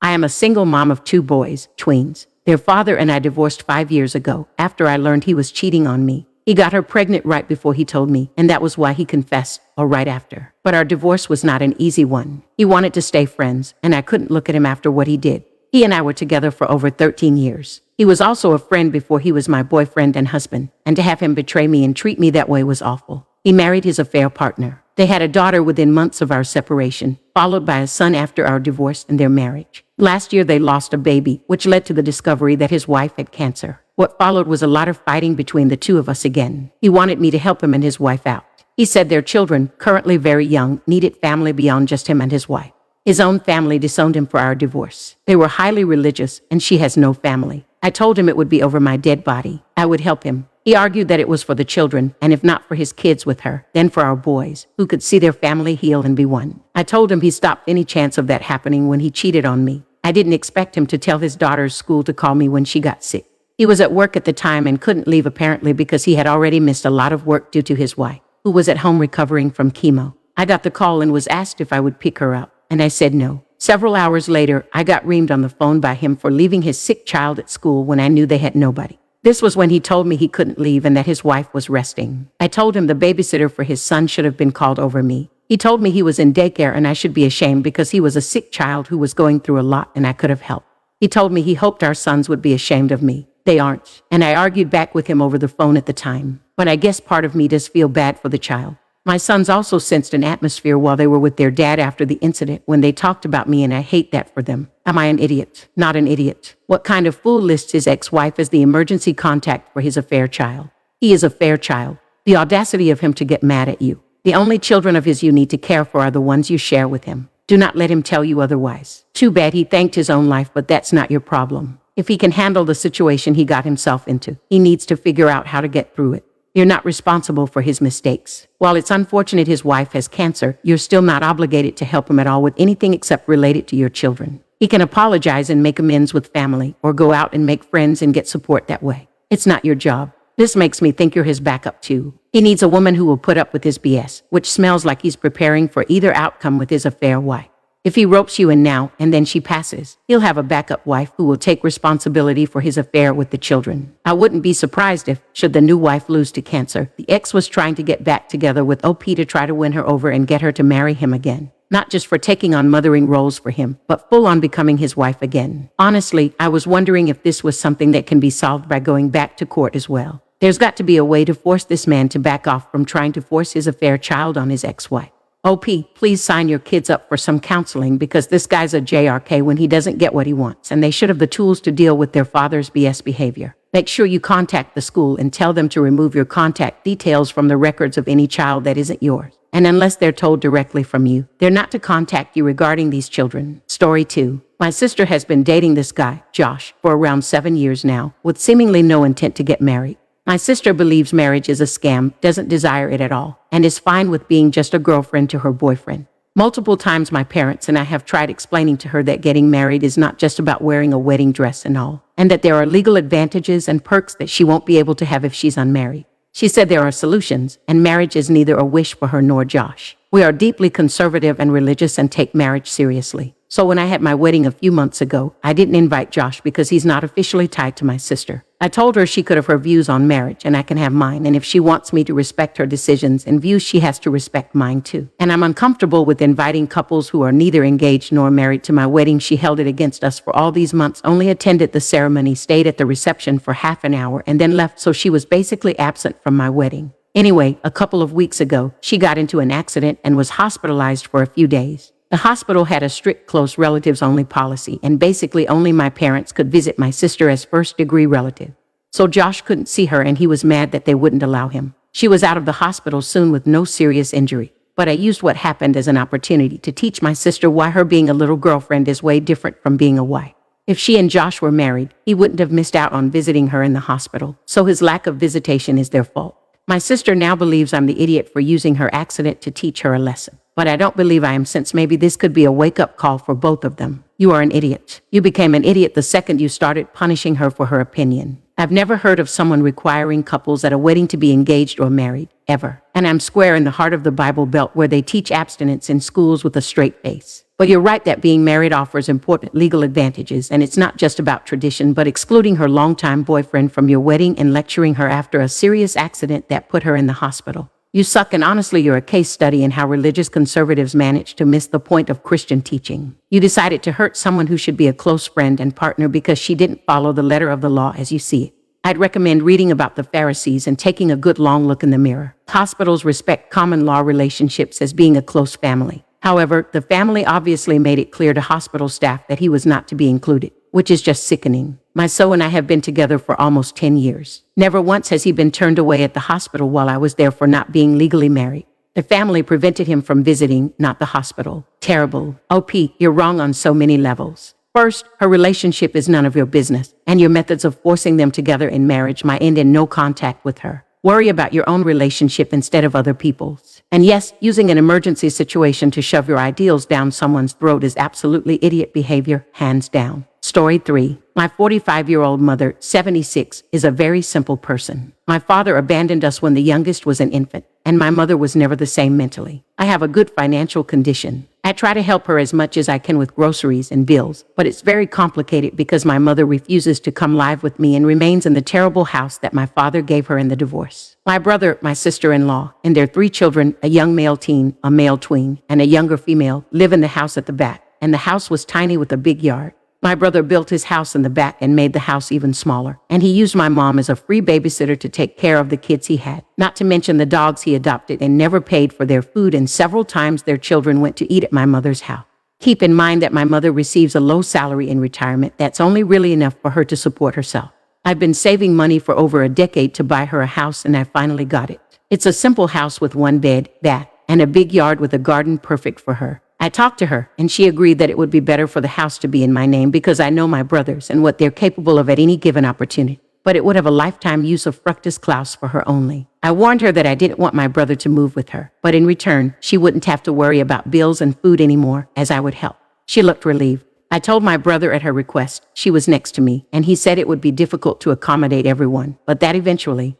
I am a single mom of 2 boys, twins. Their father and I divorced 5 years ago after I learned he was cheating on me. He got her pregnant right before he told me, and that was why he confessed, or right after. But our divorce was not an easy one. He wanted to stay friends, and I couldn't look at him after what he did. He and I were together for over 13 years. He was also a friend before he was my boyfriend and husband, and to have him betray me and treat me that way was awful. He married his affair partner. They had a daughter within months of our separation, followed by a son after our divorce and their marriage. Last year they lost a baby, which led to the discovery that his wife had cancer. What followed was a lot of fighting between the two of us again. He wanted me to help him and his wife out. He said their children, currently very young, needed family beyond just him and his wife. His own family disowned him for our divorce. They were highly religious, and she has no family. I told him it would be over my dead body. I would help him. He argued that it was for the children, and if not for his kids with her, then for our boys, who could see their family heal and be one. I told him he stopped any chance of that happening when he cheated on me. I didn't expect him to tell his daughter's school to call me when she got sick. He was at work at the time and couldn't leave apparently because he had already missed a lot of work due to his wife, who was at home recovering from chemo. I got the call and was asked if I would pick her up, and I said no. Several hours later, I got reamed on the phone by him for leaving his sick child at school when I knew they had nobody. This was when he told me he couldn't leave and that his wife was resting. I told him the babysitter for his son should have been called over me. He told me he was in daycare and I should be ashamed because he was a sick child who was going through a lot and I could have helped. He told me he hoped our sons would be ashamed of me. They aren't. And I argued back with him over the phone at the time. But I guess part of me does feel bad for the child. My sons also sensed an atmosphere while they were with their dad after the incident when they talked about me, and I hate that for them. Am I an idiot? Not an idiot. What kind of fool lists his ex-wife as the emergency contact for his affair child? He is a fair child. The audacity of him to get mad at you. The only children of his you need to care for are the ones you share with him. Do not let him tell you otherwise. Too bad he thanked his own life, but that's not your problem. If he can handle the situation he got himself into, he needs to figure out how to get through it. You're not responsible for his mistakes. While it's unfortunate his wife has cancer, you're still not obligated to help him at all with anything except related to your children. He can apologize and make amends with family, or go out and make friends and get support that way. It's not your job. This makes me think you're his backup too. He needs a woman who will put up with his BS, which smells like he's preparing for either outcome with his affair wife. If he ropes you in now and then she passes, he'll have a backup wife who will take responsibility for his affair with the children. I wouldn't be surprised if, should the new wife lose to cancer, the ex was trying to get back together with OP to try to win her over and get her to marry him again. Not just for taking on mothering roles for him, but full on becoming his wife again. Honestly, I was wondering if this was something that can be solved by going back to court as well. There's got to be a way to force this man to back off from trying to force his affair child on his ex-wife. OP, please sign your kids up for some counseling because this guy's a JRK when he doesn't get what he wants, and they should have the tools to deal with their father's BS behavior. Make sure you contact the school and tell them to remove your contact details from the records of any child that isn't yours. And unless they're told directly from you, they're not to contact you regarding these children. Story 2. My sister has been dating this guy, Josh, for around 7 years now, with seemingly no intent to get married. My sister believes marriage is a scam, doesn't desire it at all, and is fine with being just a girlfriend to her boyfriend. Multiple times my parents and I have tried explaining to her that getting married is not just about wearing a wedding dress and all, and that there are legal advantages and perks that she won't be able to have if she's unmarried. She said there are solutions, and marriage is neither a wish for her nor Josh. We are deeply conservative and religious and take marriage seriously. So when I had my wedding a few months ago, I didn't invite Josh because he's not officially tied to my sister. I told her she could have her views on marriage and I can have mine, and if she wants me to respect her decisions and views, she has to respect mine too. And I'm uncomfortable with inviting couples who are neither engaged nor married to my wedding. She held it against us for all these months, only attended the ceremony, stayed at the reception for half an hour, and then left, so she was basically absent from my wedding. Anyway, a couple of weeks ago, she got into an accident and was hospitalized for a few days. The hospital had a strict close relatives only policy, and basically only my parents could visit my sister as first-degree relative. So Josh couldn't see her, and he was mad that they wouldn't allow him. She was out of the hospital soon with no serious injury. But I used what happened as an opportunity to teach my sister why her being a little girlfriend is way different from being a wife. If she and Josh were married, he wouldn't have missed out on visiting her in the hospital, so his lack of visitation is their fault. My sister now believes I'm the idiot for using her accident to teach her a lesson. But I don't believe I am, since maybe this could be a wake-up call for both of them. You are an idiot. You became an idiot the second you started punishing her for her opinion. I've never heard of someone requiring couples at a wedding to be engaged or married, ever. And I'm square in the heart of the Bible Belt where they teach abstinence in schools with a straight face. But you're right that being married offers important legal advantages, and it's not just about tradition, but excluding her longtime boyfriend from your wedding and lecturing her after a serious accident that put her in the hospital. You suck, and honestly, you're a case study in how religious conservatives manage to miss the point of Christian teaching. You decided to hurt someone who should be a close friend and partner because she didn't follow the letter of the law as you see it. I'd recommend reading about the Pharisees and taking a good long look in the mirror. Hospitals respect common law relationships as being a close family. However, the family obviously made it clear to hospital staff that he was not to be included, which is just sickening. My son and I have been together for almost 10 years. Never once has he been turned away at the hospital while I was there for not being legally married. The family prevented him from visiting, not the hospital. Terrible. OP, you're wrong on so many levels. First, her relationship is none of your business, and your methods of forcing them together in marriage might end in no contact with her. Worry about your own relationship instead of other people's. And yes, using an emergency situation to shove your ideals down someone's throat is absolutely idiot behavior, hands down. Story 3. My 45-year-old mother, 76, is a very simple person. My father abandoned us when the youngest was an infant, and my mother was never the same mentally. I have a good financial condition. I try to help her as much as I can with groceries and bills, but it's very complicated because my mother refuses to come live with me and remains in the terrible house that my father gave her in the divorce. My brother, my sister-in-law, and their 3 children, a young male teen, a male tween, and a younger female, live in the house at the back, and the house was tiny with a big yard. My brother built his house in the back and made the house even smaller, and he used my mom as a free babysitter to take care of the kids he had, not to mention the dogs he adopted, and never paid for their food, and several times their children went to eat at my mother's house. Keep in mind that my mother receives a low salary in retirement that's only really enough for her to support herself. I've been saving money for over a decade to buy her a house, and I finally got it. It's a simple house with 1 bed, bath, and a big yard with a garden perfect for her. I talked to her, and she agreed that it would be better for the house to be in my name because I know my brothers and what they're capable of at any given opportunity. But it would have a lifetime use of fructus clause for her only. I warned her that I didn't want my brother to move with her, but in return, she wouldn't have to worry about bills and food anymore, as I would help. She looked relieved. I told my brother at her request, she was next to me, and he said it would be difficult to accommodate everyone, but that eventually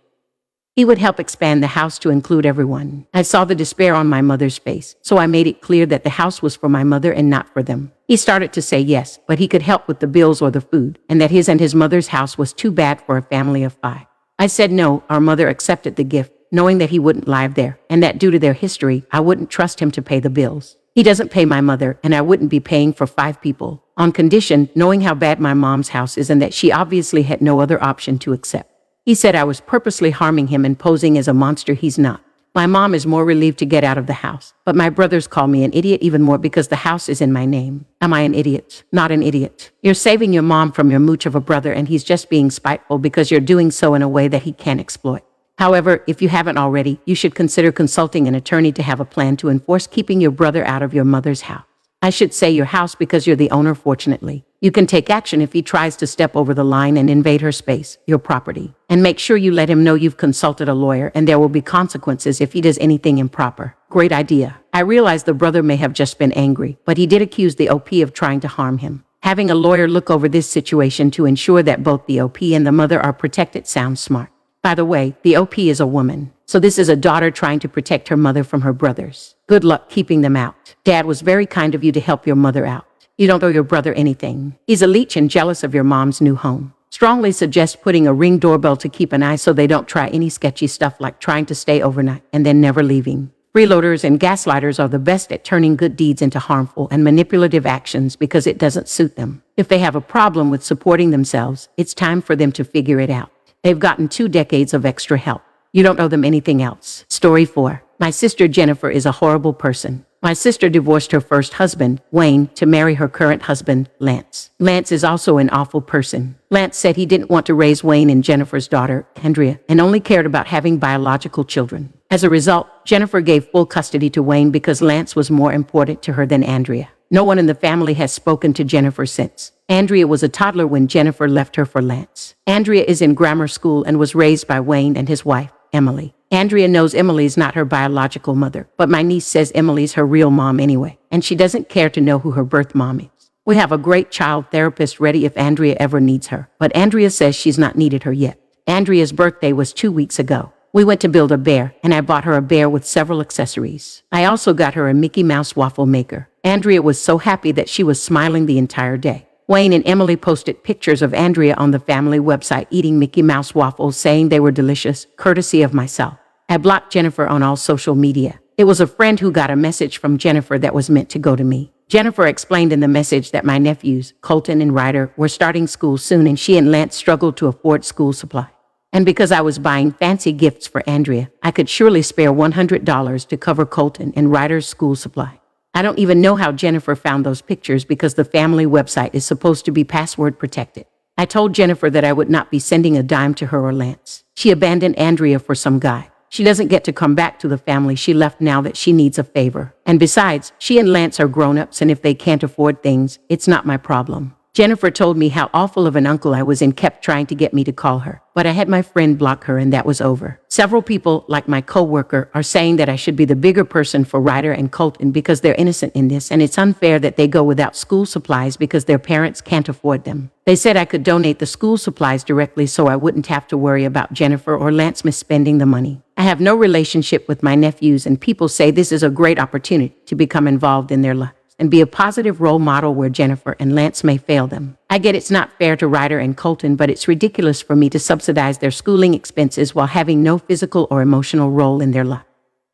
he would help expand the house to include everyone. I saw the despair on my mother's face, so I made it clear that the house was for my mother and not for them. He started to say yes, but he could help with the bills or the food, and that his and his mother's house was too bad for a family of 5. I said no. Our mother accepted the gift, knowing that he wouldn't live there, and that due to their history, I wouldn't trust him to pay the bills. He doesn't pay my mother, and I wouldn't be paying for 5 people, on condition, knowing how bad my mom's house is and that she obviously had no other option to accept. He said I was purposely harming him and posing as a monster he's not. My mom is more relieved to get out of the house, but my brothers call me an idiot even more because the house is in my name. Am I an idiot? Not an idiot. You're saving your mom from your mooch of a brother, and he's just being spiteful because you're doing so in a way that he can't exploit. However, if you haven't already, you should consider consulting an attorney to have a plan to enforce keeping your brother out of your mother's house. I should say your house because you're the owner, fortunately. You can take action if he tries to step over the line and invade her space, your property. And make sure you let him know you've consulted a lawyer, and there will be consequences if he does anything improper. Great idea. I realize the brother may have just been angry, but he did accuse the OP of trying to harm him. Having a lawyer look over this situation to ensure that both the OP and the mother are protected sounds smart. By the way, the OP is a woman, so this is a daughter trying to protect her mother from her brothers. Good luck keeping them out. Dad was very kind of you to help your mother out. You don't owe your brother anything. He's a leech and jealous of your mom's new home. Strongly suggest putting a Ring doorbell to keep an eye so they don't try any sketchy stuff like trying to stay overnight and then never leaving. Freeloaders and gaslighters are the best at turning good deeds into harmful and manipulative actions because it doesn't suit them. If they have a problem with supporting themselves, it's time for them to figure it out. They've gotten 2 decades of extra help. You don't owe them anything else. Story 4. My sister Jennifer is a horrible person. My sister divorced her first husband, Wayne, to marry her current husband, Lance. Lance is also an awful person. Lance said he didn't want to raise Wayne and Jennifer's daughter, Andrea, and only cared about having biological children. As a result, Jennifer gave full custody to Wayne because Lance was more important to her than Andrea. No one in the family has spoken to Jennifer since. Andrea was a toddler when Jennifer left her for Lance. Andrea is in grammar school and was raised by Wayne and his wife, Emily. Andrea knows Emily's not her biological mother, but my niece says Emily's her real mom anyway, and she doesn't care to know who her birth mom is. We have a great child therapist ready if Andrea ever needs her, but Andrea says she's not needed her yet. Andrea's birthday was 2 weeks ago. We went to build a bear, and I bought her a bear with several accessories. I also got her a Mickey Mouse waffle maker. Andrea was so happy that she was smiling the entire day. Wayne and Emily posted pictures of Andrea on the family website eating Mickey Mouse waffles, saying they were delicious, courtesy of myself. I blocked Jennifer on all social media. It was a friend who got a message from Jennifer that was meant to go to me. Jennifer explained in the message that my nephews, Colton and Ryder, were starting school soon and she and Lance struggled to afford school supply. And because I was buying fancy gifts for Andrea, I could surely spare $100 to cover Colton and Ryder's school supply. I don't even know how Jennifer found those pictures because the family website is supposed to be password protected. I told Jennifer that I would not be sending a dime to her or Lance. She abandoned Andrea for some guy. She doesn't get to come back to the family she left now that she needs a favor. And besides, she and Lance are grown-ups, and if they can't afford things, it's not my problem. Jennifer told me how awful of an uncle I was and kept trying to get me to call her. But I had my friend block her and that was over. Several people, like my co-worker, are saying that I should be the bigger person for Ryder and Colton because they're innocent in this, and it's unfair that they go without school supplies because their parents can't afford them. They said I could donate the school supplies directly so I wouldn't have to worry about Jennifer or Lance misspending the money. I have no relationship with my nephews, and people say this is a great opportunity to become involved in their lives and be a positive role model where Jennifer and Lance may fail them. I get it's not fair to Ryder and Colton, but it's ridiculous for me to subsidize their schooling expenses while having no physical or emotional role in their life.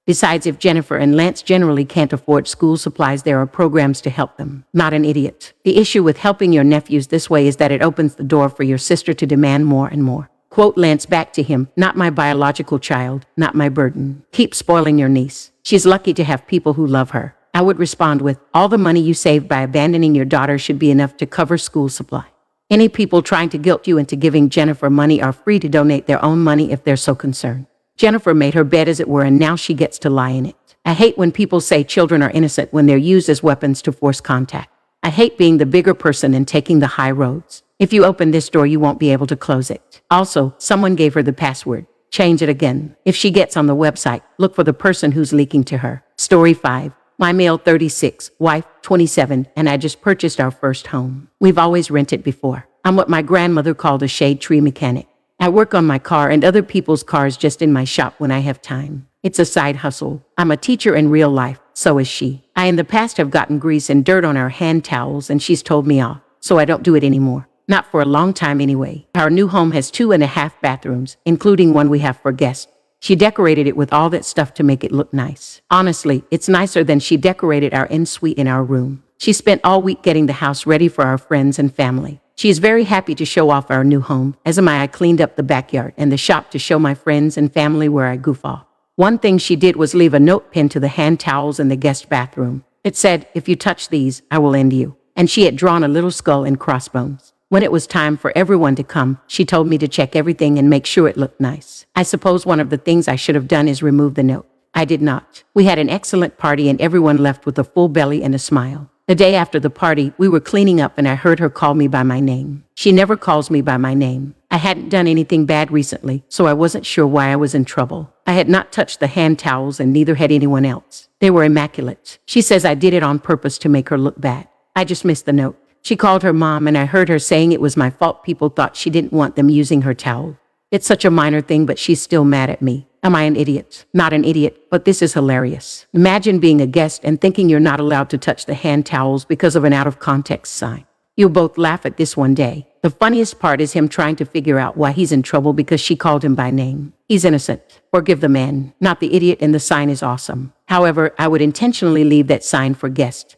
Besides, if Jennifer and Lance generally can't afford school supplies, there are programs to help them. Not an idiot. The issue with helping your nephews this way is that it opens the door for your sister to demand more and more. Quote Lance back to him, "Not my biological child, not my burden. Keep spoiling your niece. She's lucky to have people who love her." I would respond with, "All the money you saved by abandoning your daughter should be enough to cover school supply." Any people trying to guilt you into giving Jennifer money are free to donate their own money if they're so concerned. Jennifer made her bed, as it were, and now she gets to lie in it. I hate when people say children are innocent when they're used as weapons to force contact. I hate being the bigger person and taking the high roads. If you open this door, you won't be able to close it. Also, someone gave her the password. Change it again. If she gets on the website, look for the person who's leaking to her. Story 5. My male 36, wife 27, and I just purchased our first home. We've always rented before. I'm what my grandmother called a shade tree mechanic. I work on my car and other people's cars just in my shop when I have time. It's a side hustle. I'm a teacher in real life, so is she. I in the past have gotten grease and dirt on our hand towels and she's told me off, so I don't do it anymore. Not for a long time anyway. Our new home has 2.5 bathrooms, including one we have for guests. She decorated it with all that stuff to make it look nice. Honestly, it's nicer than she decorated our en-suite in our room. She spent all week getting the house ready for our friends and family. She is very happy to show off our new home, as am I. I cleaned up the backyard and the shop to show my friends and family where I goof off. One thing she did was leave a note pinned to the hand towels in the guest bathroom. It said, "If you touch these, I will end you." And she had drawn a little skull and crossbones. When it was time for everyone to come, she told me to check everything and make sure it looked nice. I suppose one of the things I should have done is remove the note. I did not. We had an excellent party and everyone left with a full belly and a smile. The day after the party, we were cleaning up and I heard her call me by my name. She never calls me by my name. I hadn't done anything bad recently, so I wasn't sure why I was in trouble. I had not touched the hand towels and neither had anyone else. They were immaculate. She says I did it on purpose to make her look bad. I just missed the note. She called her mom and I heard her saying it was my fault. People thought she didn't want them using her towel. It's such a minor thing, but she's still mad at me. Am I an idiot? Not an idiot, but this is hilarious. Imagine being a guest and thinking you're not allowed to touch the hand towels because of an out-of-context sign. You'll both laugh at this one day. The funniest part is him trying to figure out why he's in trouble because she called him by name. He's innocent. Forgive the man, not the idiot, and the sign is awesome. However, I would intentionally leave that sign for guests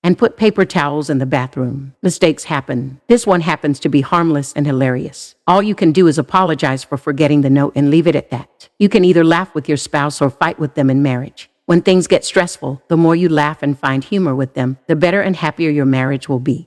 and put paper towels in the bathroom. Mistakes happen. This one happens to be harmless and hilarious. All you can do is apologize for forgetting the note and leave it at that. You can either laugh with your spouse or fight with them in marriage. When things get stressful, the more you laugh and find humor with them, the better and happier your marriage will be.